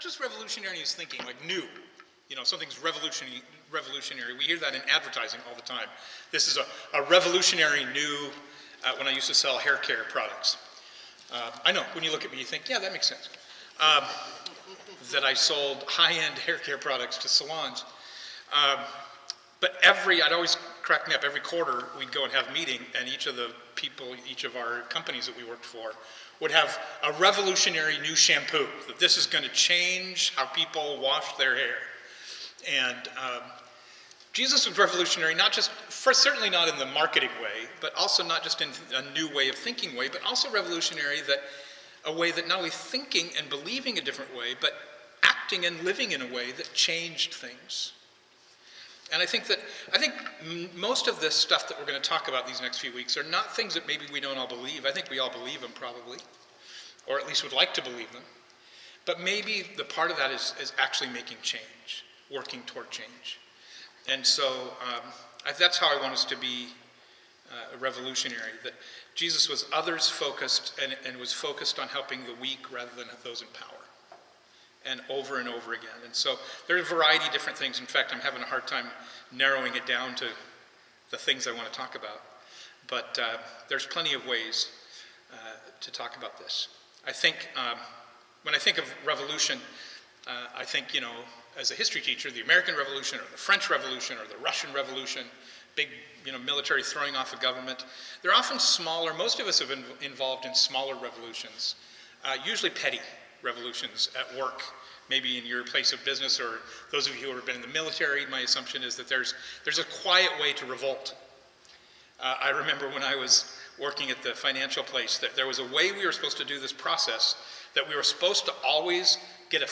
not just revolutionary in his thinking, like new. Something's revolutionary. We hear that in advertising all the time. This is a revolutionary new, when I used to sell hair care products. I know, when you look at me, you think, yeah, that makes sense. That I sold high-end hair care products to salons. But I'd always crack me up, every quarter we'd go and have a meeting, and each of our companies that we worked for would have a revolutionary new shampoo, that this is going to change how people wash their hair. And Jesus was revolutionary, certainly not in the marketing way, but also not just in a new way of thinking way, but also revolutionary a way that not only thinking and believing a different way, but acting and living in a way that changed things. And I think most of this stuff that we're going to talk about these next few weeks are not things that maybe we don't all believe. I think we all believe them probably, or at least would like to believe them. But maybe the part of that is actually making change, working toward change. And so that's how I want us to be revolutionary, that Jesus was others focused and was focused on helping the weak rather than those in power. And over again. And so there are a variety of different things. In fact, I'm having a hard time narrowing it down to the things I want to talk about. But there's plenty of ways to talk about this. I think when I think of revolution, I think, as a history teacher, the American Revolution or the French Revolution or the Russian Revolution, big, military throwing off a government, they're often smaller. Most of us have been involved in smaller revolutions, usually petty revolutions at work, maybe in your place of business, or those of you who have been in the military. My assumption is that there's a quiet way to revolt. I remember when I was working at the financial place that there was a way we were supposed to do this process, that we were supposed to always get a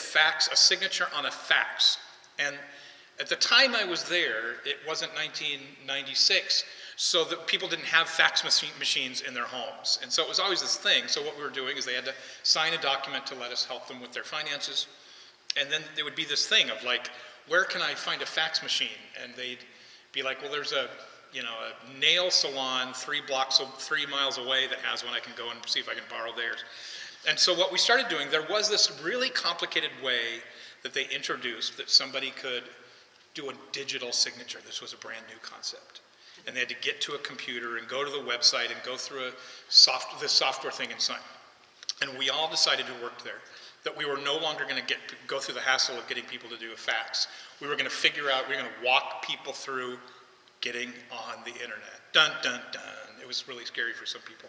signature on a fax. And at the time I was there, it wasn't 1996, so that people didn't have fax machines in their homes. And so it was always this thing. So what we were doing is they had to sign a document to let us help them with their finances. And then there would be this thing of like, where can I find a fax machine? And they'd be like, well, there's a nail salon 3 miles away that has one. I can go and see if I can borrow theirs. And so what we started doing, there was this really complicated way that they introduced that somebody could do a digital signature. This was a brand new concept. And they had to get to a computer and go to the website and go through this software thing and sign. And we all decided who worked there that we were no longer going to go through the hassle of getting people to do a fax. We were going to figure out, we were going to walk people through getting on the internet. Dun, dun, dun. It was really scary for some people.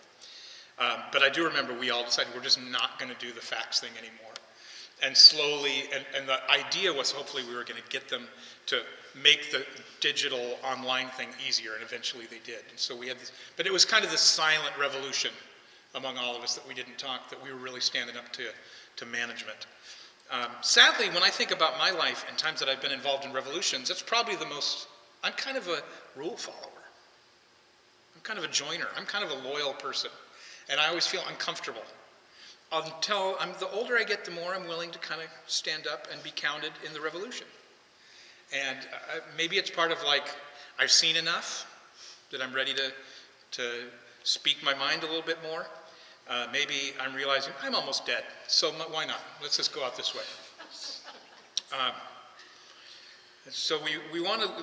But I do remember we all decided we're just not going to do the fax thing anymore. And slowly, and the idea was hopefully we were going to get them to make the digital online thing easier, and eventually they did. And so we had this, but it was kind of this silent revolution among all of us that we didn't talk, that we were really standing up to management. Sadly, when I think about my life and times that I've been involved in revolutions, that's probably I'm kind of a rule follower. I'm kind of a joiner. I'm kind of a loyal person. And I always feel uncomfortable. The older I get, the more I'm willing to kind of stand up and be counted in the revolution. And maybe it's part of like, I've seen enough that I'm ready to speak my mind a little bit more. Maybe I'm realizing I'm almost dead, so why not? Let's just go out this way. So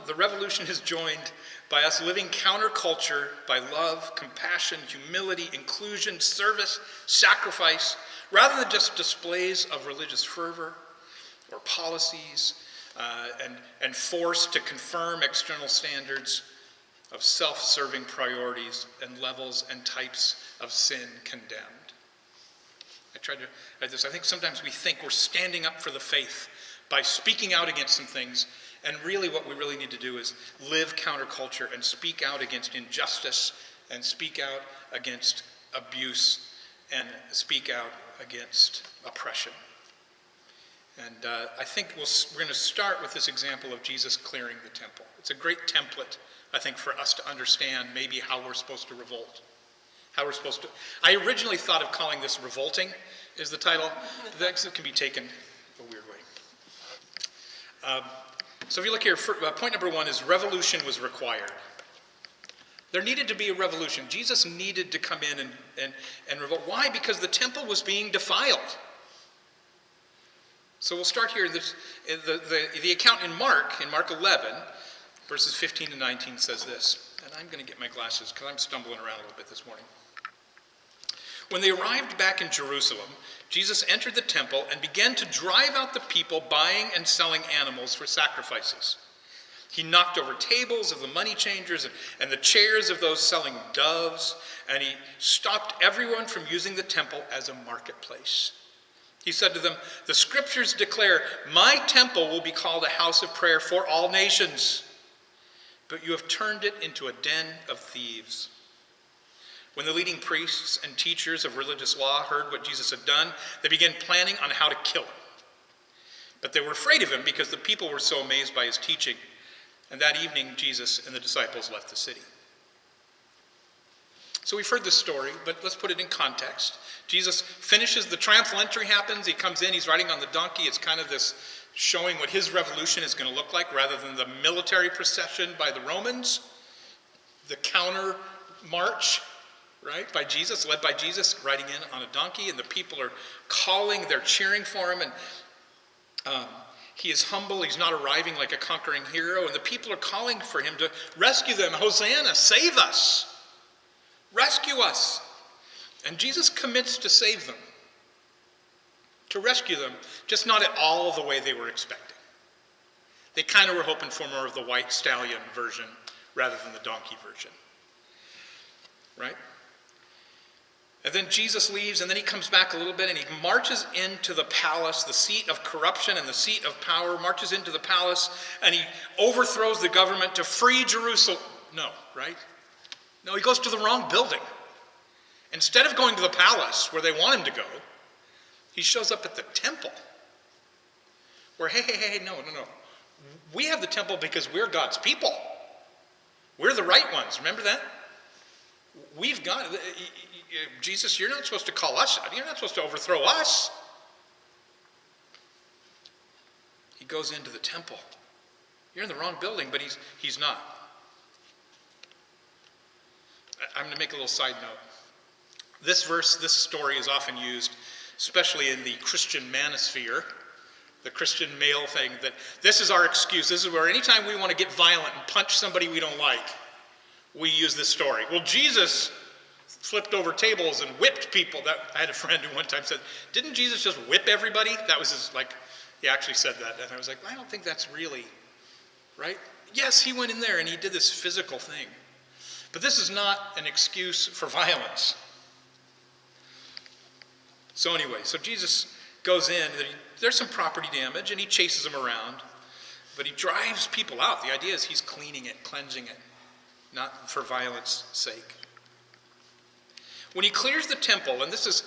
the revolution is joined by us living counterculture by love, compassion, humility, inclusion, service, sacrifice, rather than just displays of religious fervor or policies and force to confirm external standards of self-serving priorities and levels and types of sin condemned. I tried to write this. I think sometimes we think we're standing up for the faith by speaking out against some things, and really what we really need to do is live counterculture and speak out against injustice and speak out against abuse and speak out against oppression. And I think we're going to start with this example of Jesus clearing the temple. It's a great template, I think, for us to understand maybe how we're supposed to revolt. I originally thought of calling this Revolting is the title. That can be taken a weird way. So if you look here, point number 1 is revolution was required. There needed to be a revolution. Jesus needed to come in and revolt. Why? Because the temple was being defiled. So we'll start here. The account in Mark 11, verses 15 to 19 says this. And I'm going to get my glasses because I'm stumbling around a little bit this morning. When they arrived back in Jerusalem, Jesus entered the temple and began to drive out the people buying and selling animals for sacrifices. He knocked over tables of the money changers and the chairs of those selling doves, and he stopped everyone from using the temple as a marketplace. He said to them, "The scriptures declare, 'My temple will be called a house of prayer for all nations,' but you have turned it into a den of thieves." When the leading priests and teachers of religious law heard what Jesus had done, they began planning on how to kill him. But they were afraid of him because the people were so amazed by his teaching. And that evening, Jesus and the disciples left the city. So we've heard this story, but let's put it in context. Jesus finishes, the triumphal entry happens, he comes in, he's riding on the donkey. It's kind of this showing what his revolution is going to look like rather than the military procession by the Romans, the counter march, right, by Jesus, led by Jesus, riding in on a donkey, and the people are calling, they're cheering for him, and he is humble, he's not arriving like a conquering hero, and the people are calling for him to rescue them. Hosanna, save us, rescue us. And Jesus commits to save them, to rescue them, just not at all the way they were expecting. They kind of were hoping for more of the white stallion version rather than the donkey version, right? And then Jesus leaves, and then he comes back a little bit, and he marches into the palace, the seat of corruption and the seat of power, marches into the palace, and he overthrows the government to free Jerusalem. No, right? No, he goes to the wrong building. Instead of going to the palace where they want him to go, he shows up at the temple. Where, hey, no. We have the temple because we're God's people. We're the right ones. Remember that? We've got, Jesus, you're not supposed to call us out. You're not supposed to overthrow us. He goes into the temple. You're in the wrong building, but he's not. I'm going to make a little side note. This story is often used, especially in the Christian manosphere, the Christian male thing, that this is our excuse. This is where anytime we want to get violent and punch somebody we don't like, we use this story. Well, Jesus flipped over tables and whipped people. I had a friend who one time said, "Didn't Jesus just whip everybody?" That was he actually said that. And I was like, I don't think that's really, right? Yes, he went in there and he did this physical thing. But this is not an excuse for violence. So anyway, Jesus goes in, there's some property damage, and he chases them around, but he drives people out. The idea is he's cleaning it, cleansing it, not for violence sake. When he clears the temple, and this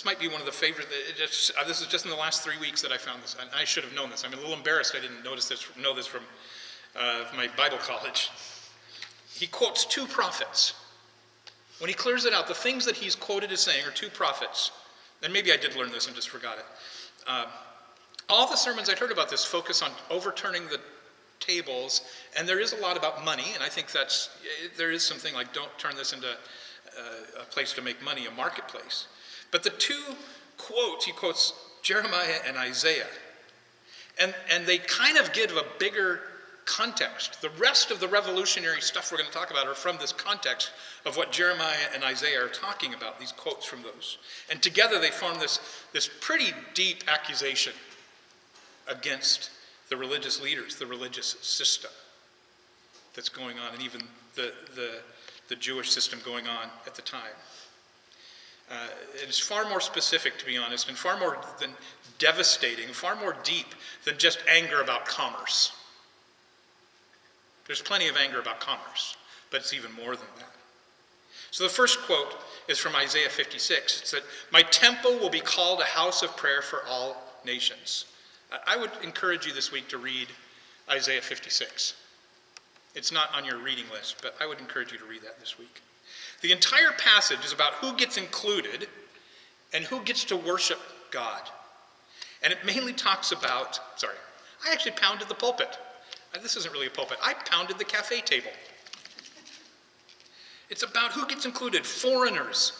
might be one of the favorite, this is just in the last 3 weeks that I found this, and I should have known this. I'm a little embarrassed I didn't know this from my Bible college. He quotes two prophets. When he clears it out, the things that he's quoted as saying are two prophets. And maybe I did learn this and just forgot it. All the sermons I'd heard about this focus on overturning the tables, and there is a lot about money, and I think there is something like, don't turn this into a place to make money, a marketplace. But the two quotes, he quotes Jeremiah and Isaiah, and they kind of give a bigger context. The rest of the revolutionary stuff we're going to talk about are from this context of what Jeremiah and Isaiah are talking about, these quotes from those. And together they form this pretty deep accusation against the religious leaders, the religious system that's going on, and even the Jewish system going on at the time. It's far more specific, to be honest, and far more than devastating, far more deep than just anger about commerce. There's plenty of anger about commerce, but it's even more than that. So the first quote is from Isaiah 56. It said, "My temple will be called a house of prayer for all nations." I would encourage you this week to read Isaiah 56. It's not on your reading list, but I would encourage you to read that this week. The entire passage is about who gets included and who gets to worship God. And it mainly talks about, I actually pounded the pulpit. This isn't really a pulpit. I pounded the cafe table. It's about who gets included: foreigners,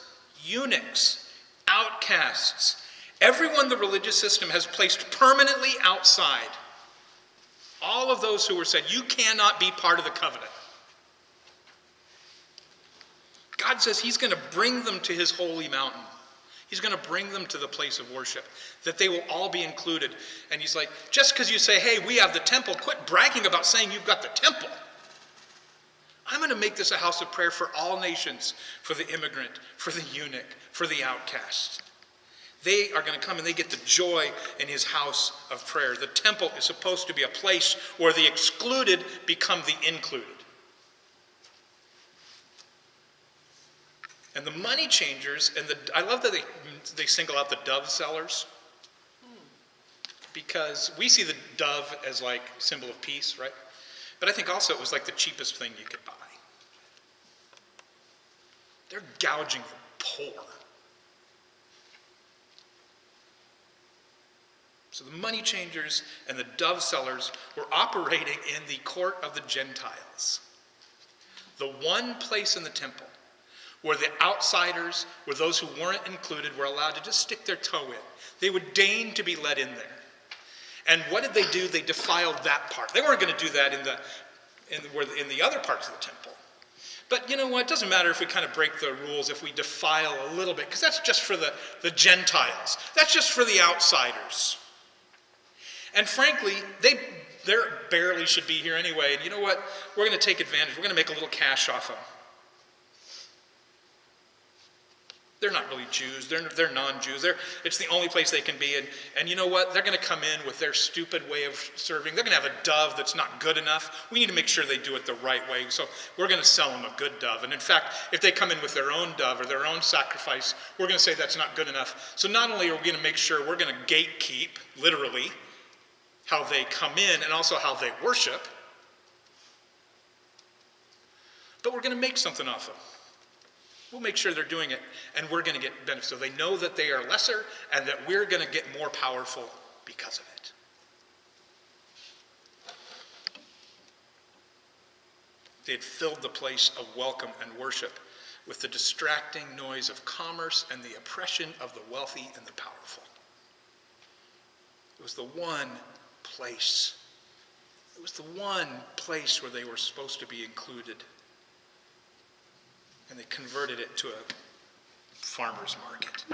eunuchs, outcasts, Everyone the religious system has placed permanently outside, all of those who were said, you cannot be part of the covenant. God says he's going to bring them to his holy mountain. He's going to bring them to the place of worship, that they will all be included. And he's like, just because you say, hey, we have the temple, quit bragging about saying you've got the temple. I'm going to make this a house of prayer for all nations, for the immigrant, for the eunuch, for the outcast. They are going to come and they get the joy in his house of prayer. The temple is supposed to be a place where the excluded become the included. And the money changers, and I love that they single out the dove sellers, because we see the dove as like symbol of peace, right? But I think also it was like the cheapest thing you could buy. They're gouging the poor. So the money changers and the dove sellers were operating in the court of the Gentiles. The one place in the temple where the outsiders, where those who weren't included, were allowed to just stick their toe in. They would deign to be let in there. And what did they do? They defiled that part. They weren't going to do that in the other parts of the temple. But you know what? It doesn't matter if we kind of break the rules, if we defile a little bit, because that's just for the Gentiles. That's just for the outsiders. And frankly, they barely should be here anyway. And you know what? We're going to take advantage. We're going to make a little cash off them. They're not really Jews. They're non-Jews. It's the only place they can be. And you know what? They're going to come in with their stupid way of serving. They're going to have a dove that's not good enough. We need to make sure they do it the right way. So we're going to sell them a good dove. And in fact, if they come in with their own dove or their own sacrifice, we're going to say that's not good enough. So not only are we going to make sure we're going to gatekeep, literally, how they come in and also how they worship, but we're going to make something off of them. We'll make sure they're doing it, and we're going to get benefit. So they know that they are lesser, and that we're going to get more powerful because of it. They had filled the place of welcome and worship with the distracting noise of commerce and the oppression of the wealthy and the powerful. It was the one place. It was the one place where they were supposed to be included. And they converted it to a farmer's market.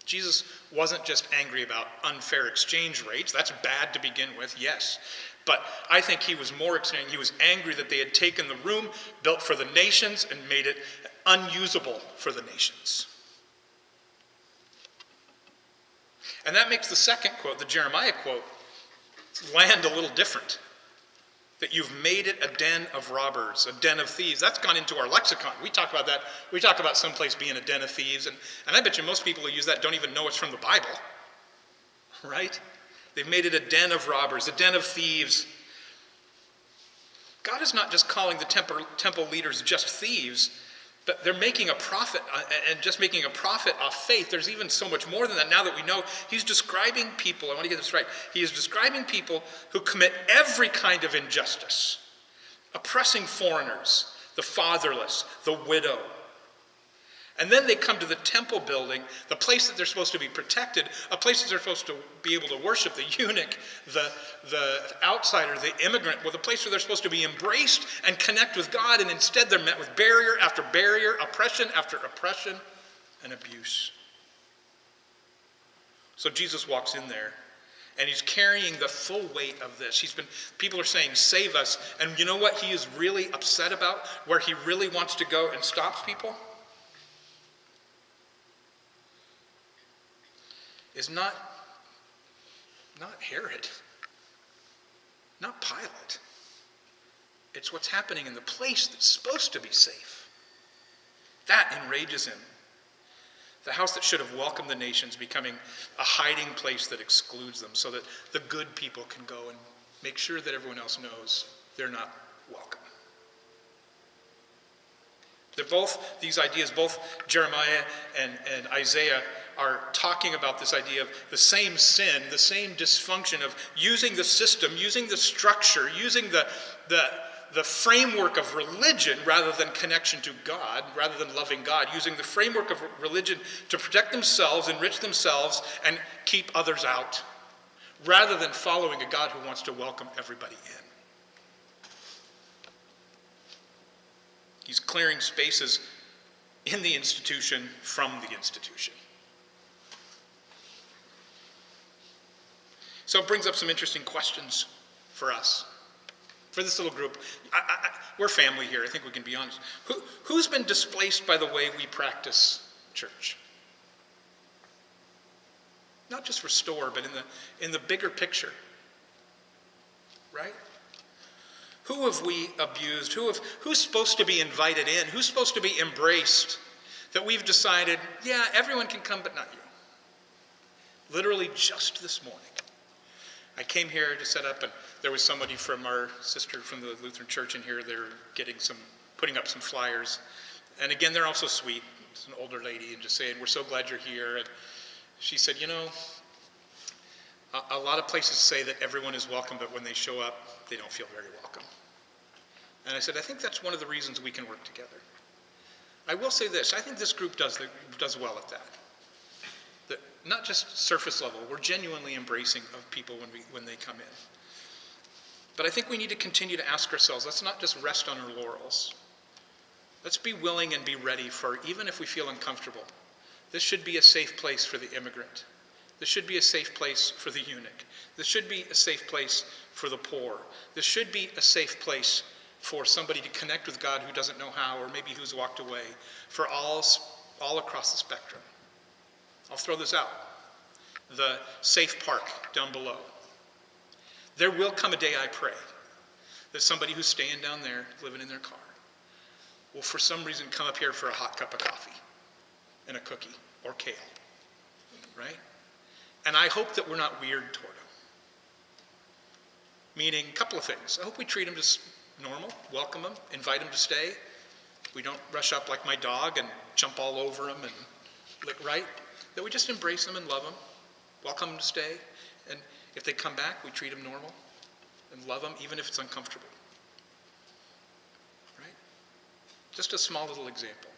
Jesus wasn't just angry about unfair exchange rates. That's bad to begin with, yes. But I think he was more extreme. He was angry that they had taken the room built for the nations and made it unusable for the nations. And that makes the second quote, the Jeremiah quote, land a little different. That you've made it a den of robbers, a den of thieves. That's gone into our lexicon. We talk about that. We talk about someplace being a den of thieves. And I bet you most people who use that don't even know it's from the Bible. Right? They've made it a den of robbers, a den of thieves. God is not just calling the temple leaders just thieves, but they're making a profit, and just making a profit off faith. There's even so much more than that now that we know. He's describing people, I want to get this right. He is describing people who commit every kind of injustice, oppressing foreigners, the fatherless, the widow. And then they come to the temple building, the place that they're supposed to be protected, a place that they're supposed to be able to worship, the eunuch, the outsider, the immigrant, well, the place where they're supposed to be embraced and connect with God, and instead they're met with barrier after barrier, oppression after oppression, and abuse. So Jesus walks in there, and he's carrying the full weight of this. People are saying, save us. And you know what he is really upset about? Where he really wants to go and stops people? Is not Herod, not Pilate. It's what's happening in the place that's supposed to be safe. That enrages him. The house that should have welcomed the nations becoming a hiding place that excludes them so that the good people can go and make sure that everyone else knows they're not welcome. These ideas, both Jeremiah and Isaiah are talking about this idea of the same sin, the same dysfunction of using the system, using the structure, using the the framework of religion rather than connection to God, rather than loving God, using the framework of religion to protect themselves, enrich themselves, and keep others out, rather than following a God who wants to welcome everybody in. He's clearing spaces in the institution from the institution. So it brings up some interesting questions for us, for this little group. We're family here, I think we can be honest. Who's been displaced by the way we practice church? Not just Restore, but in the bigger picture, right? Who have we abused? Who's supposed to be invited in? Who's supposed to be embraced? That we've decided, yeah, everyone can come, but not you. Literally just this morning, I came here to set up, and there was somebody from our sister from the Lutheran Church in here. They're putting up some flyers. And again, they're also sweet. It's an older lady, and just saying, we're so glad you're here. And she said, a lot of places say that everyone is welcome, but when they show up, they don't feel very welcome. And I said, I think that's one of the reasons we can work together. I will say this, I think this group does well at that. That not just surface level, we're genuinely embracing of people when they come in. But I think we need to continue to ask ourselves, let's not just rest on our laurels. Let's be willing and be ready for, even if we feel uncomfortable, this should be a safe place for the immigrant. This should be a safe place for the eunuch. This should be a safe place for the poor. This should be a safe place for somebody to connect with God who doesn't know how, or maybe who's walked away, for all across the spectrum. I'll throw this out. The safe park down below. There will come a day, I pray, that somebody who's staying down there, living in their car, will for some reason come up here for a hot cup of coffee and a cookie or kale, right? And I hope that we're not weird toward them. Meaning, a couple of things. I hope we treat them just normal, welcome them, invite them to stay. We don't rush up like my dog and jump all over them and lick, right? That we just embrace them and love them, welcome them to stay. And if they come back, we treat them normal and love them, even if it's uncomfortable. Right? Just a small little example.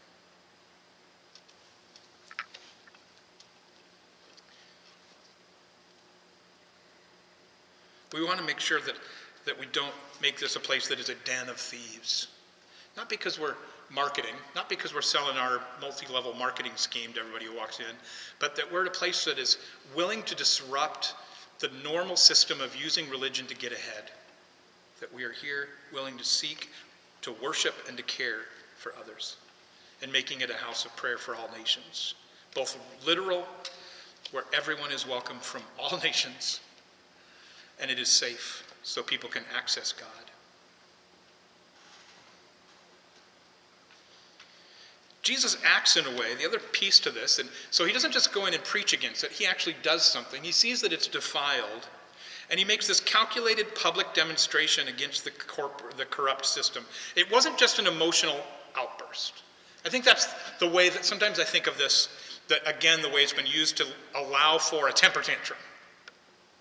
We want to make sure that we don't make this a place that is a den of thieves. Not because we're marketing, not because we're selling our multi-level marketing scheme to everybody who walks in, but that we're at a place that is willing to disrupt the normal system of using religion to get ahead. That we are here willing to seek, to worship, and to care for others, and making it a house of prayer for all nations. Both literal, where everyone is welcome from all nations, and it is safe so people can access God. Jesus acts in a way, the other piece to this, and so he doesn't just go in and preach against it, he actually does something. He sees that it's defiled, and he makes this calculated public demonstration against the corrupt system. It wasn't just an emotional outburst. I think that's the way that sometimes I think of this, that again, the way it's been used to allow for a temper tantrum.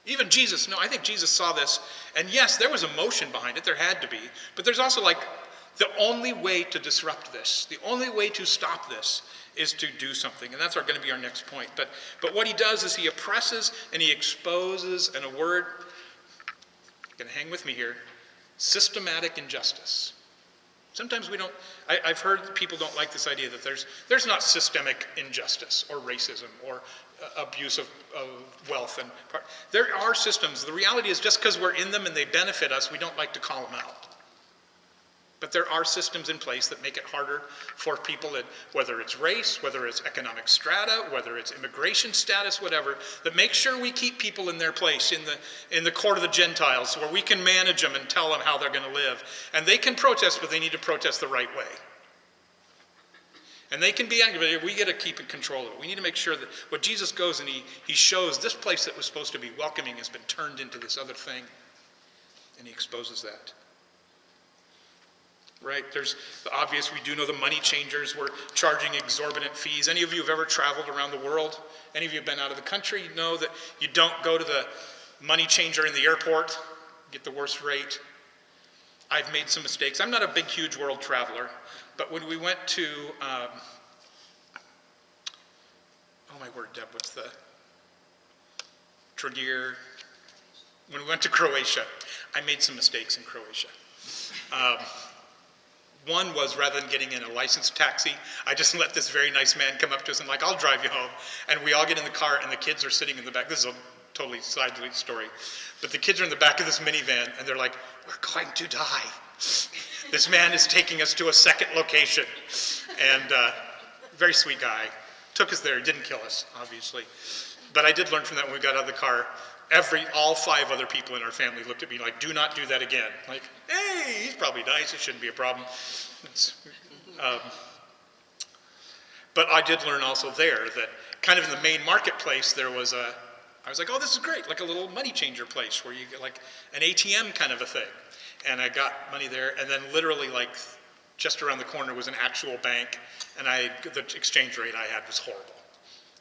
Even Jesus, I think Jesus saw this, and yes, there was emotion behind it, there had to be, but there's also like, the only way to disrupt this, the only way to stop this is to do something, and that's going to be our next point. But what he does is he oppresses and he exposes, and a word, you're going to hang with me here, systematic injustice. Sometimes we don't, I've heard people don't like this idea that there's not systemic injustice or racism or abuse of wealth. There are systems. The reality is just because we're in them and they benefit us, we don't like to call them out. But there are systems in place that make it harder for people, whether it's race, whether it's economic strata, whether it's immigration status, whatever, that make sure we keep people in their place in the court of the Gentiles, where we can manage them and tell them how they're going to live. And they can protest, but they need to protest the right way. And they can be angry, but we got to keep in control of it. We need to make sure that when Jesus goes and he shows this place that was supposed to be welcoming has been turned into this other thing, and he exposes that. Right, there's the obvious, we do know the money changers were charging exorbitant fees. Any of you have ever traveled around the world? Any of you have been out of the country? You know that you don't go to the money changer in the airport, get the worst rate. I've made some mistakes. I'm not a big, huge world traveler, but when we went to, oh my word, Deb, what's the, Trogir, when we went to Croatia, I made some mistakes in Croatia. One was, rather than getting in a licensed taxi, I just let this very nice man come up to us and like, I'll drive you home. And we all get in the car and the kids are sitting in the back. This is a totally side story. But the kids are in the back of this minivan and they're like, we're going to die. This man is taking us to a second location. And very sweet guy. Took us there, didn't kill us, obviously. But I did learn from that when we got out of the car. All 5 other people in our family looked at me like, do not do that again. Like, hey, he's probably nice, it shouldn't be a problem. But I did learn also there that kind of in the main marketplace, there was I was like, oh, this is great, like a little money changer place where you get like an ATM kind of a thing. And I got money there, and then literally like just around the corner was an actual bank, and the exchange rate I had was horrible.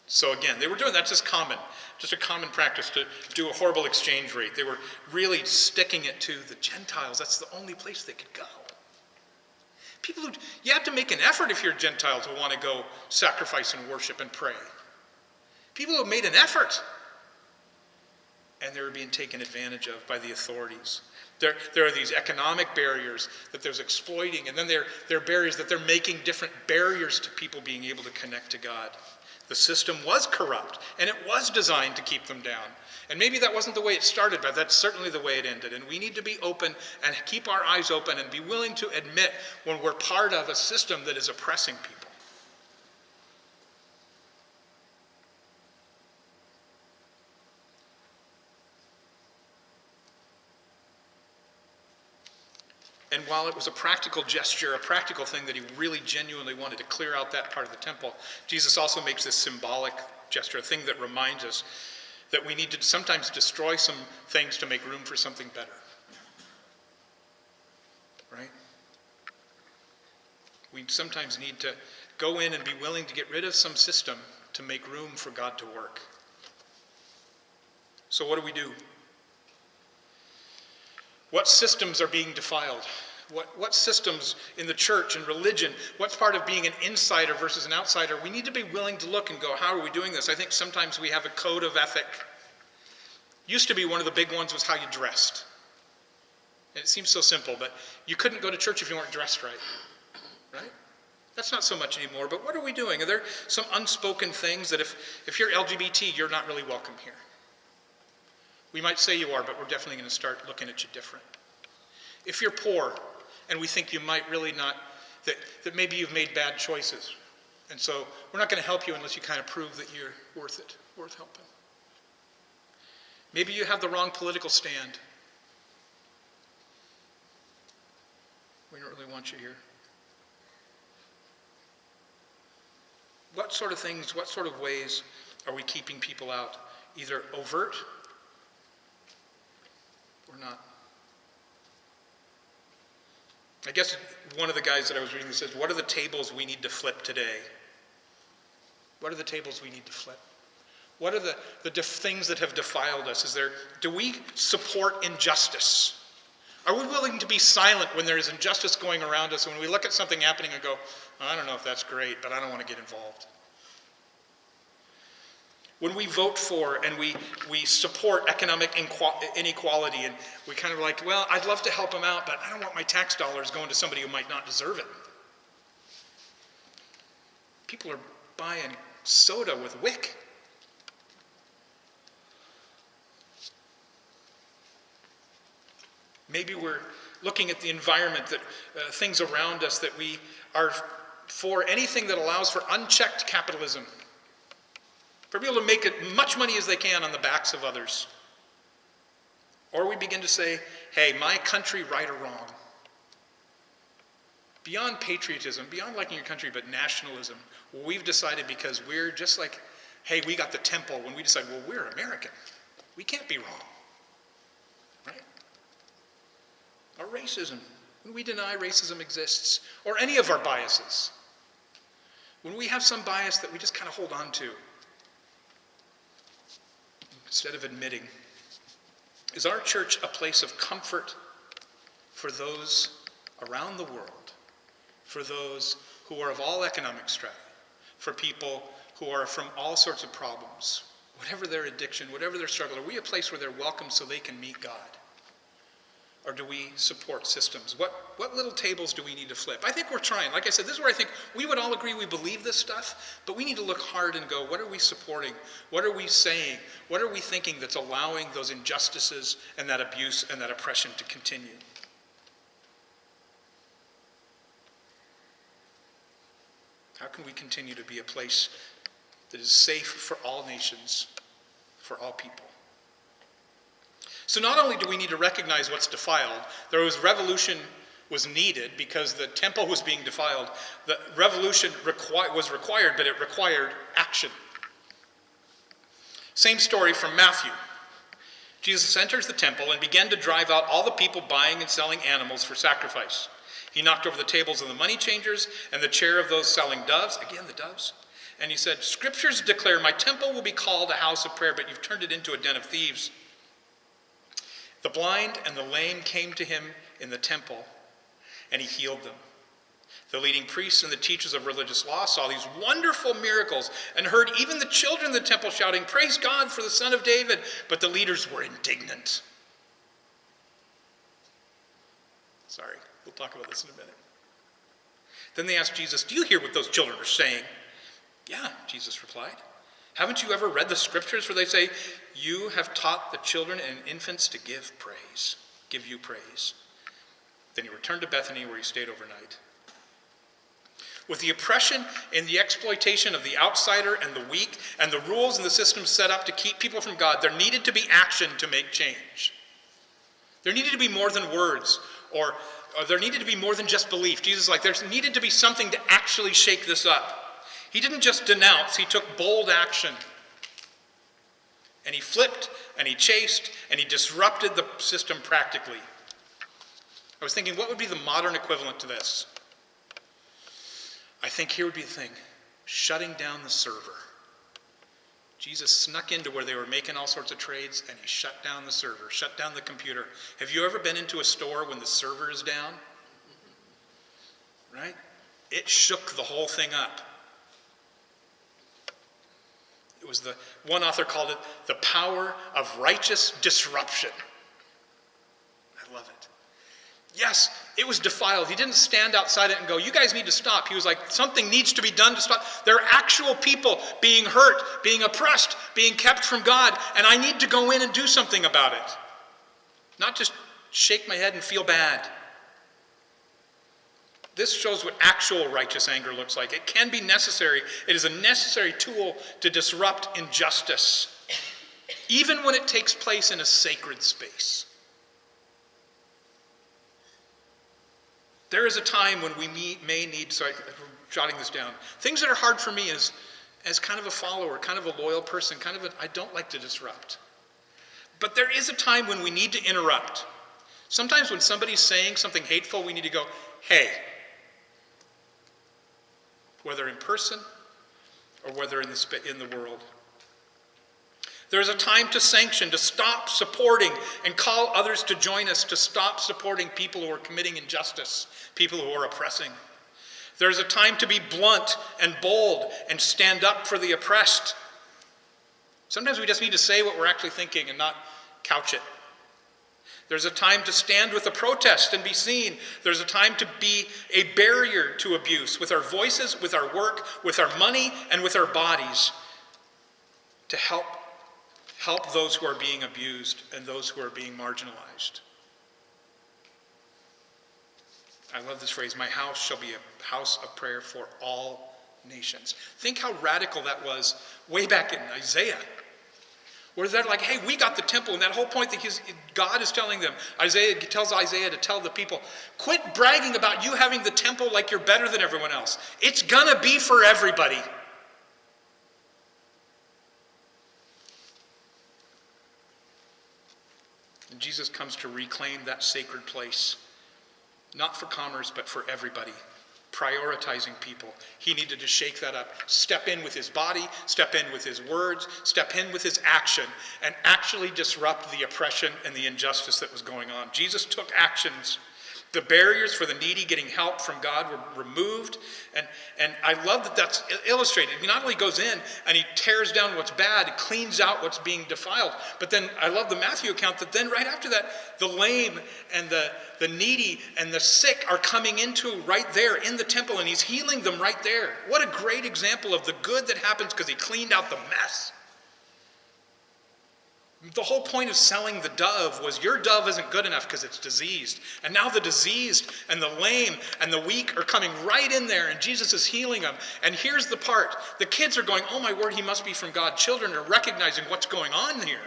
So again, they were doing that just a common practice to do a horrible exchange rate. They were really sticking it to the Gentiles. That's the only place they could go. You have to make an effort if you're a Gentile to want to go sacrifice and worship and pray. People have made an effort. And they were being taken advantage of by the authorities. There are these economic barriers that there's exploiting, and then there are barriers that they're making different barriers to people being able to connect to God. The system was corrupt, and it was designed to keep them down. And maybe that wasn't the way it started, but that's certainly the way it ended. And we need to be open and keep our eyes open and be willing to admit when we're part of a system that is oppressing people. And while it was a practical gesture, a practical thing that he really genuinely wanted to clear out that part of the temple, Jesus also makes this symbolic gesture, a thing that reminds us that we need to sometimes destroy some things to make room for something better. Right? We sometimes need to go in and be willing to get rid of some system to make room for God to work. So what do? What systems are being defiled? What systems in the church and religion? What's part of being an insider versus an outsider? We need to be willing to look and go, how are we doing this? I think sometimes we have a code of ethic. Used to be one of the big ones was how you dressed. And it seems so simple, but you couldn't go to church if you weren't dressed right. Right? That's not so much anymore, but what are we doing? Are there some unspoken things that if you're LGBT, you're not really welcome here? We might say you are, but we're definitely going to start looking at you different. If you're poor, and we think you might really not, that maybe you've made bad choices, and so we're not going to help you unless you kind of prove that you're worth it, worth helping. Maybe you have the wrong political stand. We don't really want you here. What sort of things, what sort of ways are we keeping people out? Either overt or not. I guess one of the guys that I was reading says, what are the tables we need to flip today? What are the tables we need to flip? What are the things that have defiled us? Do we support injustice? Are we willing to be silent when there is injustice going around us, and when we look at something happening and go, I don't know if that's great, but I don't want to get involved? When we vote for and we support economic inequality, and we kind of like, well, I'd love to help them out, but I don't want my tax dollars going to somebody who might not deserve it. People are buying soda with WIC. Maybe we're looking at the environment, that things around us, that we are for anything that allows for unchecked capitalism. For people to make as much money as they can on the backs of others. Or we begin to say, hey, my country, right or wrong. Beyond patriotism, beyond liking your country, but nationalism, we've decided because we're just like, hey, we got the temple, when we decide, well, we're American. We can't be wrong. Right? Or racism, when we deny racism exists, or any of our biases. When we have some bias that we just kind of hold on to, instead of admitting. Is our church a place of comfort for those around the world, for those who are of all economic strata, for people who are from all sorts of problems, whatever their addiction, whatever their struggle? Are we a place where they're welcome so they can meet God? Or do we support systems? What little tables do we need to flip? I think we're trying. Like I said, this is where I think we would all agree we believe this stuff, but we need to look hard and go, what are we supporting? What are we saying? What are we thinking that's allowing those injustices and that abuse and that oppression to continue? How can we continue to be a place that is safe for all nations, for all people? So not only do we need to recognize what's defiled, revolution was needed because the temple was being defiled. The revolution was required, but it required action. Same story from Matthew. Jesus enters the temple and began to drive out all the people buying and selling animals for sacrifice. He knocked over the tables of the money changers and the chair of those selling doves. Again, the doves. And he said, "Scriptures declare my temple will be called a house of prayer, but you've turned it into a den of thieves." The blind and the lame came to him in the temple, and he healed them. The leading priests and the teachers of religious law saw these wonderful miracles and heard even the children in the temple shouting, "Praise God for the Son of David." But the leaders were indignant. Sorry, we'll talk about this in a minute. Then they asked Jesus, "Do you hear what those children are saying?" "Yeah," Jesus replied. "Haven't you ever read the scriptures where they say, 'You have taught the children and infants to give you praise'?" Then he returned to Bethany where he stayed overnight. With the oppression and the exploitation of the outsider and the weak and the rules and the systems set up to keep people from God, there needed to be action to make change. There needed to be more than words, or there needed to be more than just belief. Jesus is like, there needed to be something to actually shake this up. He didn't just denounce, he took bold action. And he flipped, and he chased, and he disrupted the system practically. I was thinking, what would be the modern equivalent to this? I think here would be the thing: shutting down the server. Jesus snuck into where they were making all sorts of trades, and he shut down the server, shut down the computer. Have you ever been into a store when the server is down? Right? It shook the whole thing up. It was one author called it the power of righteous disruption. I love it. Yes, it was defiled. He didn't stand outside it and go, "You guys need to stop." He was like, something needs to be done to stop. There are actual people being hurt, being oppressed, being kept from God, and I need to go in and do something about it. Not just shake my head and feel bad. This shows what actual righteous anger looks like. It can be necessary. It is a necessary tool to disrupt injustice, even when it takes place in a sacred space. There is a time when we may need, sorry, I'm jotting this down, things that are hard for me as kind of a follower, kind of a loyal person, I don't like to disrupt. But there is a time when we need to interrupt. Sometimes when somebody's saying something hateful, we need to go, "Hey," whether in person or whether in the world. There's a time to sanction, to stop supporting and call others to join us, to stop supporting people who are committing injustice, people who are oppressing. There's a time to be blunt and bold and stand up for the oppressed. Sometimes we just need to say what we're actually thinking and not couch it. There's a time to stand with a protest and be seen. There's a time to be a barrier to abuse with our voices, with our work, with our money, and with our bodies to help those who are being abused and those who are being marginalized. I love this phrase, "My house shall be a house of prayer for all nations." Think how radical that was way back in Isaiah, where they're like, "Hey, we got the temple," and that whole point that God is telling them, Isaiah tells Isaiah to tell the people, quit bragging about you having the temple like you're better than everyone else. It's gonna be for everybody. And Jesus comes to reclaim that sacred place, not for commerce, but for everybody, prioritizing people. He needed to shake that up, step in with his body, step in with his words, step in with his action, and actually disrupt the oppression and the injustice that was going on. Jesus took actions The barriers for the needy getting help from God were removed. And I love that that's illustrated. He not only goes in and he tears down what's bad, cleans out what's being defiled, but then I love the Matthew account that then right after that, the lame and the needy and the sick are coming into right there in the temple, and he's healing them right there. What a great example of the good that happens because he cleaned out the mess. The whole point of selling the dove was your dove isn't good enough because it's diseased. And now the diseased and the lame and the weak are coming right in there, and Jesus is healing them. And here's the part. The kids are going, oh my word, he must be from God. Children are recognizing what's going on here.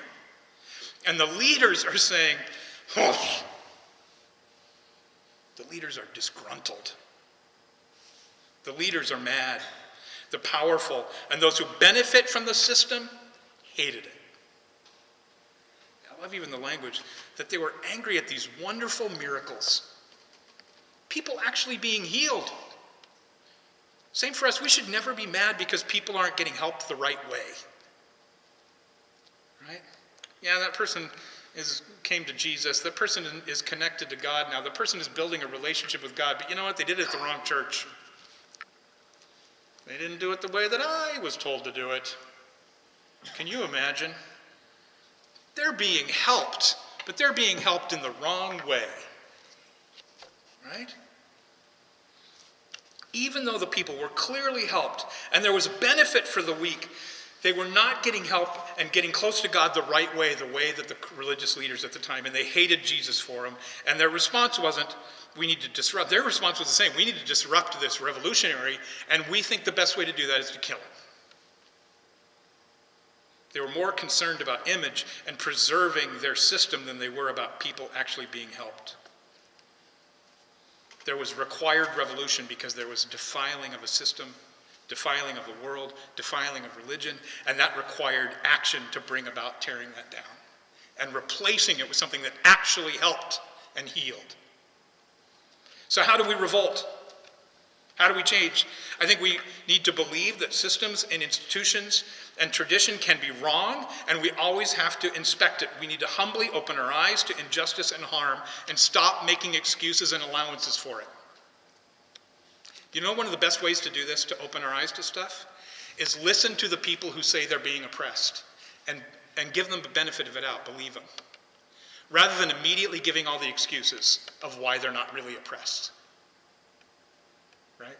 And the leaders are saying, oh. The leaders are disgruntled. The leaders are mad. The powerful and those who benefit from the system hated it. I love even the language, that they were angry at these wonderful miracles. People actually being healed. Same for us. We should never be mad because people aren't getting help the right way. Right? Yeah, that person came to Jesus. That person is connected to God now. The person is building a relationship with God. But you know what? They did it at the wrong church. They didn't do it the way that I was told to do it. Can you imagine? They're being helped, but they're being helped in the wrong way. Right? Even though the people were clearly helped and there was benefit for the weak, they were not getting help and getting close to God the right way, the way that the religious leaders at the time, and they hated Jesus for him. And their response wasn't, we need to disrupt. Their response was the same. We need to disrupt this revolutionary, and we think the best way to do that is to kill him. They were more concerned about image and preserving their system than they were about people actually being helped. There was required revolution because there was defiling of a system, defiling of the world, defiling of religion, and that required action to bring about tearing that down and replacing it with something that actually helped and healed. So how do we revolt? How do we change? I think we need to believe that systems and institutions and tradition can be wrong, and we always have to inspect it. We need to humbly open our eyes to injustice and harm and stop making excuses and allowances for it. You know one of the best ways to do this, to open our eyes to stuff, is listen to the people who say they're being oppressed and give them the benefit of it out, believe them, rather than immediately giving all the excuses of why they're not really oppressed. Right?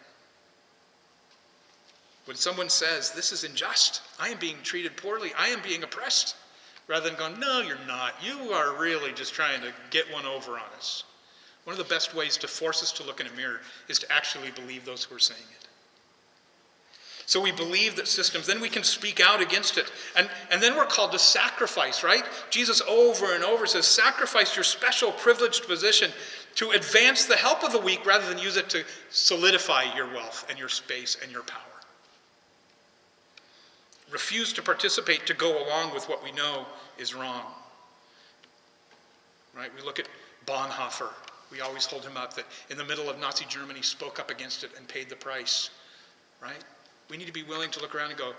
When someone says, this is unjust, I am being treated poorly, I am being oppressed, rather than going, no, you're not. You are really just trying to get one over on us. One of the best ways to force us to look in a mirror is to actually believe those who are saying it. So we believe that systems, then we can speak out against it. And then we're called to sacrifice, right? Jesus over and over says, sacrifice your special privileged position to advance the help of the weak rather than use it to solidify your wealth and your space and your power. Refuse to participate to go along with what we know is wrong. Right? We look at Bonhoeffer. We always hold him up that in the middle of Nazi Germany spoke up against it and paid the price. Right? We need to be willing to look around and go,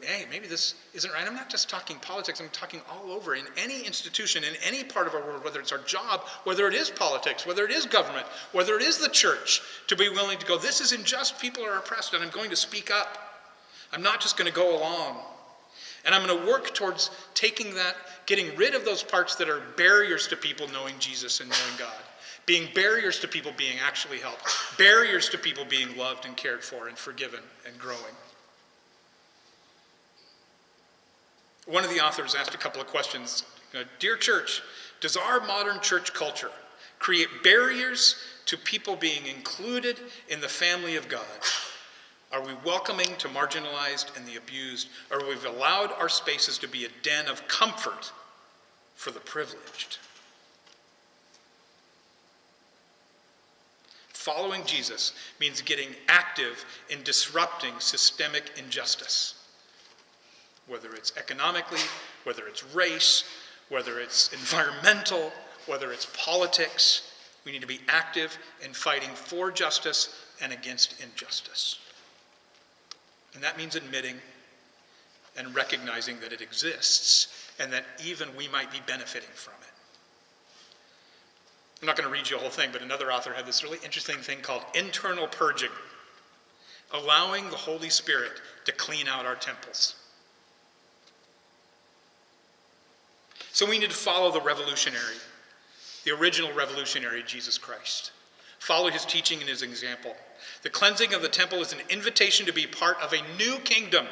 hey, maybe this isn't right. I'm not just talking politics. I'm talking all over in any institution, in any part of our world, whether it's our job, whether it is politics, whether it is government, whether it is the church, to be willing to go, this is unjust. People are oppressed, and I'm going to speak up. I'm not just going to go along. And I'm going to work towards taking that, getting rid of those parts that are barriers to people knowing Jesus and knowing God. Being barriers to people being actually helped. Barriers to people being loved and cared for and forgiven and growing. One of the authors asked a couple of questions. Dear church, does our modern church culture create barriers to people being included in the family of God? Are we welcoming to marginalized and the abused? Or we've allowed our spaces to be a den of comfort for the privileged? Following Jesus means getting active in disrupting systemic injustice. Whether it's economically, whether it's race, whether it's environmental, whether it's politics, we need to be active in fighting for justice and against injustice. And that means admitting and recognizing that it exists and that even we might be benefiting from it. I'm not going to read you a whole thing, but another author had this really interesting thing called internal purging, allowing the Holy Spirit to clean out our temples. So we need to follow the revolutionary, the original revolutionary, Jesus Christ. Follow his teaching and his example. The cleansing of the temple is an invitation to be part of a new kingdom,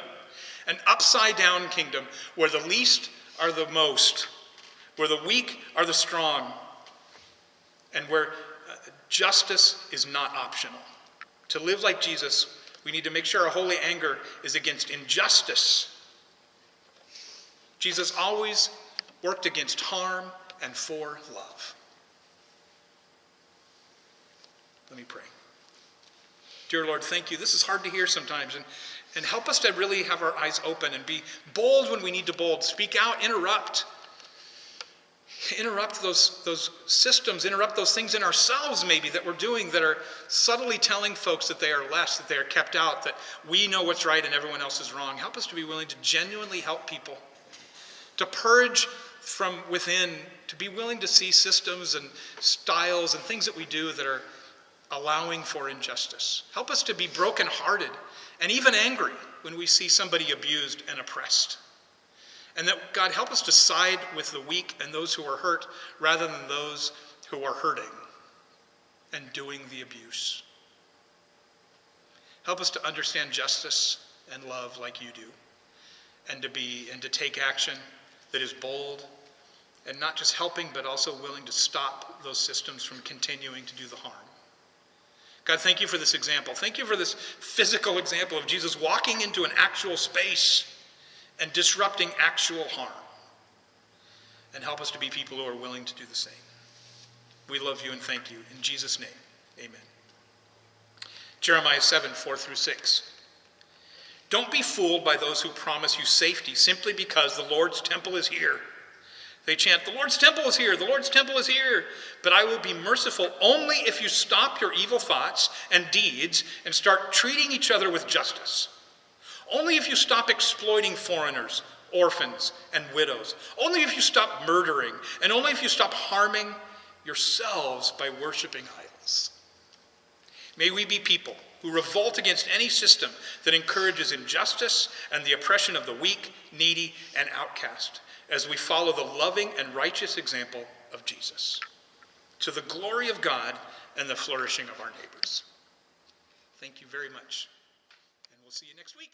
an upside-down kingdom where the least are the most, where the weak are the strong, and where justice is not optional. To live like Jesus, we need to make sure our holy anger is against injustice. Jesus always worked against harm and for love. Let me pray. Dear Lord, thank you. This is hard to hear sometimes, and help us to really have our eyes open and be bold when we need to bold. Speak out, interrupt. Interrupt those systems, interrupt those things in ourselves maybe that we're doing that are subtly telling folks that they are less, that they are kept out, that we know what's right and everyone else is wrong. Help us to be willing to genuinely help people, to purge from within, to be willing to see systems and styles and things that we do that are allowing for injustice. Help us to be brokenhearted and even angry when we see somebody abused and oppressed. And that, God, help us to side with the weak and those who are hurt rather than those who are hurting and doing the abuse. Help us to understand justice and love like you do, and to take action that is bold and not just helping but also willing to stop those systems from continuing to do the harm. God, thank you for this example. Thank you for this physical example of Jesus walking into an actual space and disrupting actual harm. And help us to be people who are willing to do the same. We love you and thank you. In Jesus' name, amen. Jeremiah 7, 4-6. Don't be fooled by those who promise you safety simply because the Lord's temple is here. They chant, the Lord's temple is here, the Lord's temple is here. But I will be merciful only if you stop your evil thoughts and deeds and start treating each other with justice. Only if you stop exploiting foreigners, orphans, and widows. Only if you stop murdering, and only if you stop harming yourselves by worshiping idols. May we be people who revolt against any system that encourages injustice and the oppression of the weak, needy, and outcast, as we follow the loving and righteous example of Jesus, to the glory of God and the flourishing of our neighbors. Thank you very much, and we'll see you next week.